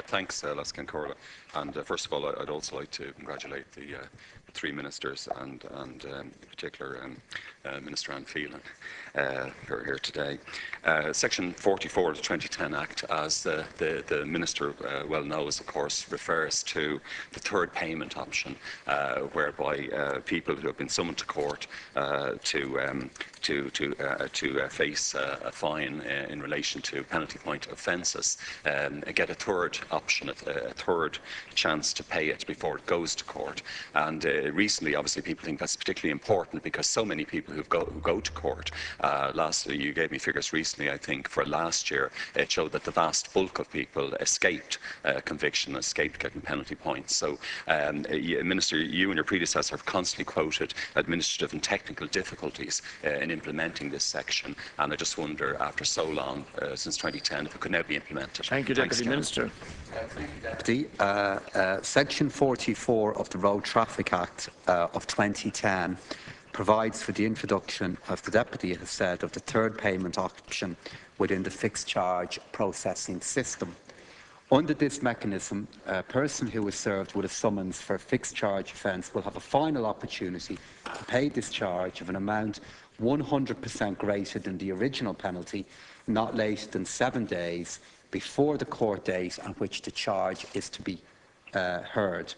Thanks, Lascan Corla. And first of all, I'd also like to congratulate the three ministers and in particular Minister Anne Phelan who are here today. Section 44 of the 2010 Act, as the Minister well knows, of course, refers to the third payment option, whereby people who have been summoned to court to face a fine in relation to penalty point offences get a third option, a third chance to pay it before it goes to court. And recently, obviously, people think that's particularly important because so many people who go to court. Lastly, you gave me figures recently, I think, for last year. It showed that the vast bulk of people escaped conviction, escaped getting penalty points. So, Minister, you and your predecessor have constantly quoted administrative and technical difficulties in implementing this section, and I just wonder, after so long, since 2010, if it could now be implemented. Thank you, Deputy Minister. Thank you, Deputy. Section 44 of the Road Traffic Act of 2010 provides for the introduction, as the Deputy has said, of the third payment option within the fixed charge processing system. Under this mechanism, a person who is served with a summons for a fixed charge offence will have a final opportunity to pay this charge of an amount 100% greater than the original penalty, not later than 7 days before the court date on which the charge is to be heard.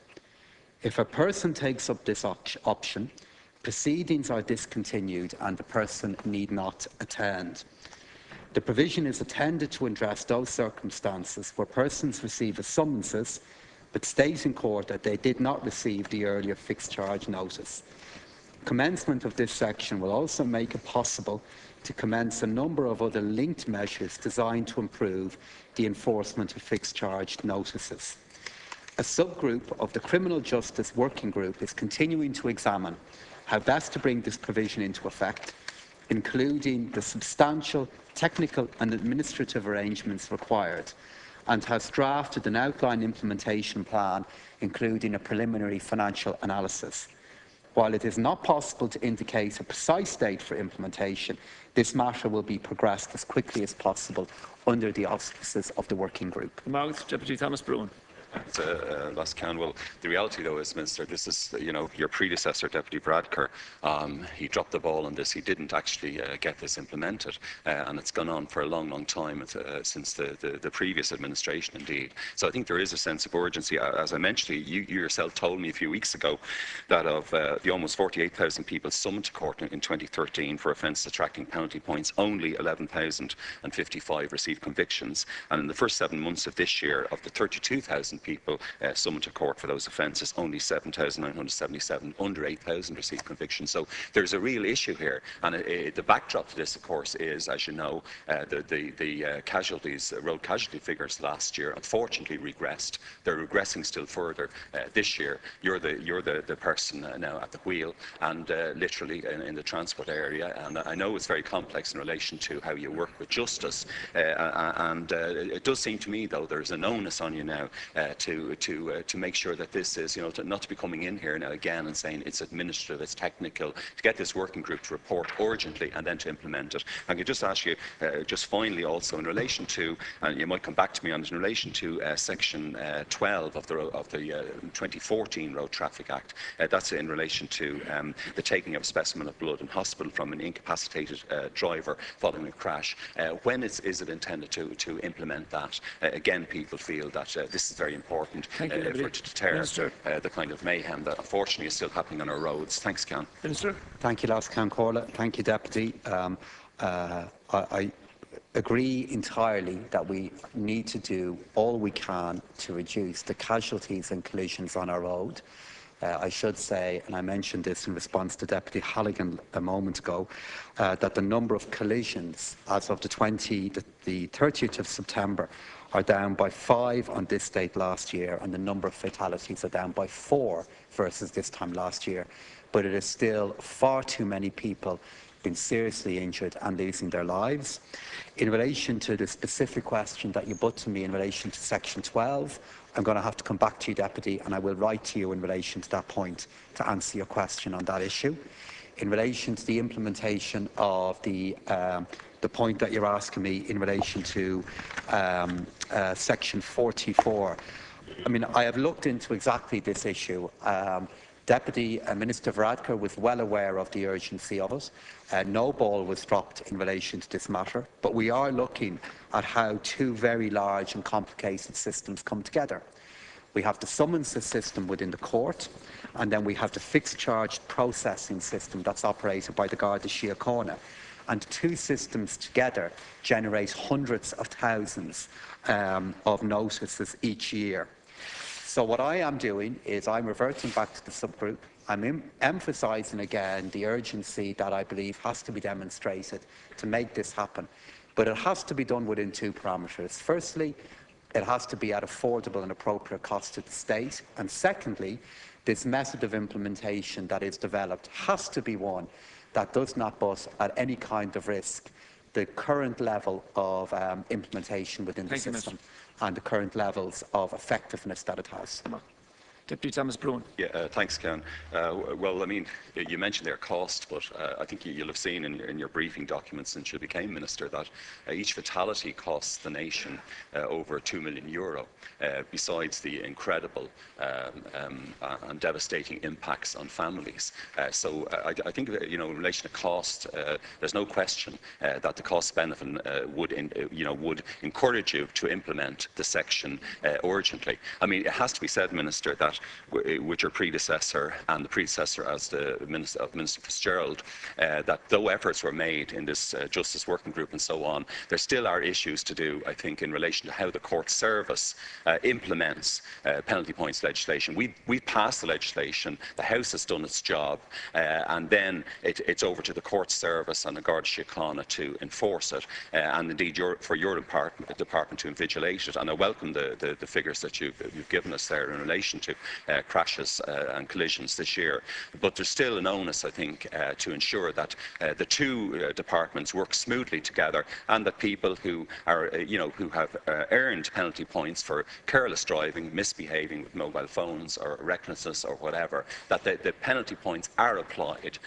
If a person takes up this option, proceedings are discontinued and the person need not attend. The provision is intended to address those circumstances where persons receive a summonses but state in court that they did not receive the earlier fixed charge notice. Commencement of this section will also make it possible to commence a number of other linked measures designed to improve the enforcement of fixed charge notices. A subgroup of the Criminal Justice Working Group is continuing to examine how best to bring this provision into effect, including the substantial technical and administrative arrangements required, and has drafted an outline implementation plan, including a preliminary financial analysis. While it is not possible to indicate a precise date for implementation, this matter will be progressed as quickly as possible under the auspices of the working group. Deputy Thomas Broughan. Well, the reality, though, is, Minister, this is, your predecessor, Deputy Bradker, he dropped the ball on this. He didn't actually get this implemented, and it's gone on for a long, long time since the previous administration, indeed. So I think there is a sense of urgency. As I mentioned, you yourself told me a few weeks ago that of the almost 48,000 people summoned to court in 2013 for offences attracting penalty points, only 11,055 received convictions. And in the first 7 months of this year, of the 32,000 people summoned to court for those offences, only 7,977, under 8,000 received convictions. So there's a real issue here, and the backdrop to this, of course, is, as you know, the casualties, road casualty figures last year, unfortunately, regressed. They're regressing still further this year. You're the person now at the wheel, and literally in the transport area. And I know it's very complex in relation to how you work with justice, and it does seem to me, though, there's an onus on you now to make sure that this is, not to be coming in here now again and saying it's administrative, it's technical, to get this working group to report urgently and then to implement it. I could just ask you, just finally also in relation to, and you might come back to me on it, in relation to Section 12 of the 2014 Road Traffic Act. That's in relation to the taking of a specimen of blood in hospital from an incapacitated driver following a crash. When is it intended to implement that? Again, people feel that this is very important for it to deter the kind of mayhem that unfortunately is still happening on our roads. Thanks, Can. Minister. Thank you, Lascan Corla. Thank you, Deputy. I agree entirely that we need to do all we can to reduce the casualties and collisions on our road. I should say, and I mentioned this in response to Deputy Halligan a moment ago, that the number of collisions as of the 30th of September are down by 5 on this date last year, and the number of fatalities are down by 4 versus this time last year. But it is still far too many people being seriously injured and losing their lives. In relation to the specific question that you put to me in relation to Section 12, I'm going to have to come back to you, Deputy, and I will write to you in relation to that point to answer your question on that issue. In relation to the implementation of the the point that you're asking me in relation to section 44. I mean, I have looked into exactly this issue. Deputy Minister Varadkar was well aware of the urgency of it. No ball was dropped in relation to this matter, but we are looking at how two very large and complicated systems come together. We have the summonses system within the court, and then we have the fixed charge processing system that's operated by the Garda Síochána. And the two systems together generate hundreds of thousands of notices each year. So what I am doing is I'm reverting back to the subgroup. I'm emphasising again the urgency that I believe has to be demonstrated to make this happen. But it has to be done within two parameters. Firstly, it has to be at affordable and appropriate cost to the state. And secondly, this method of implementation that is developed has to be one that does not put at any kind of risk the current level of implementation within the system and the current levels of effectiveness that it has. Deputy Thomas Broughan. Yeah, thanks, Ken. Well, I mean, you mentioned their cost, but I think you'll have seen in your briefing documents since you became Minister that each fatality costs the nation over €2 million, besides the incredible and devastating impacts on families. So I think, you know, in relation to cost, there's no question that the cost-benefit would encourage you to implement the section urgently. I mean, it has to be said, Minister, that with your predecessor and the predecessor as the Minister Fitzgerald, that though efforts were made in this Justice Working Group and so on, there still are issues to do, I think, in relation to how the court service implements penalty points legislation. We've passed the legislation, the House has done its job, and then it's over to the court service and the Garda Síochána to enforce it, and indeed for your department to invigilate it. And I welcome the figures that you've given us there in relation to crashes and collisions this year. But there's still an onus, I think, to ensure that the two departments work smoothly together, and that people who are, who have earned penalty points for careless driving, misbehaving with mobile phones or recklessness or whatever, that the penalty points are applied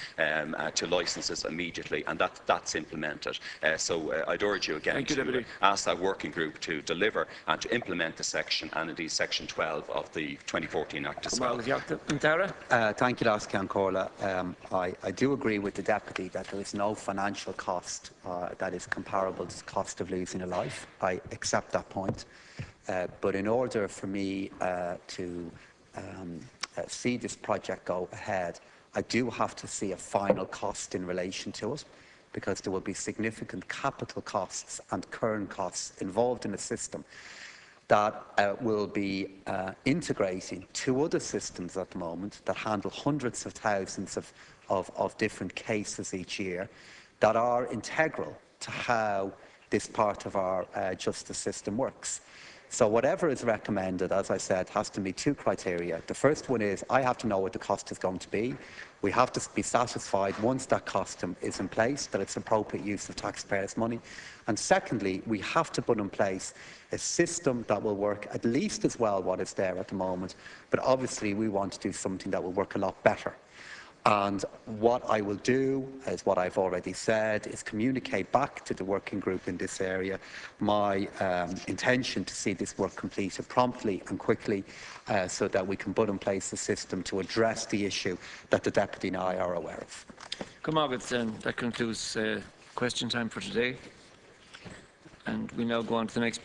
to licences immediately, and that's implemented. So I'd urge you again to ask that working group to deliver and to implement the section, and indeed section 12 of the 2014 Act as well. Thank you, Ceann Comhairle. I do agree with the Deputy that there is no financial cost that is comparable to the cost of losing a life. I accept that point. But in order for me to see this project go ahead, I do have to see a final cost in relation to it, because there will be significant capital costs and current costs involved in the system that will be integrating two other systems at the moment that handle hundreds of thousands of different cases each year, that are integral to how this part of our justice system works. So whatever is recommended, as I said, has to meet two criteria. The first one is I have to know what the cost is going to be. We have to be satisfied once that cost is in place that it's appropriate use of taxpayers' money. And secondly, we have to put in place a system that will work at least as well what is there at the moment, but obviously we want to do something that will work a lot better. And what I will do, is what I've already said, is communicate back to the working group in this area my intention to see this work completed promptly and quickly, so that we can put in place a system to address the issue that the Deputy and I are aware of. That concludes question time for today. And we now go on to the next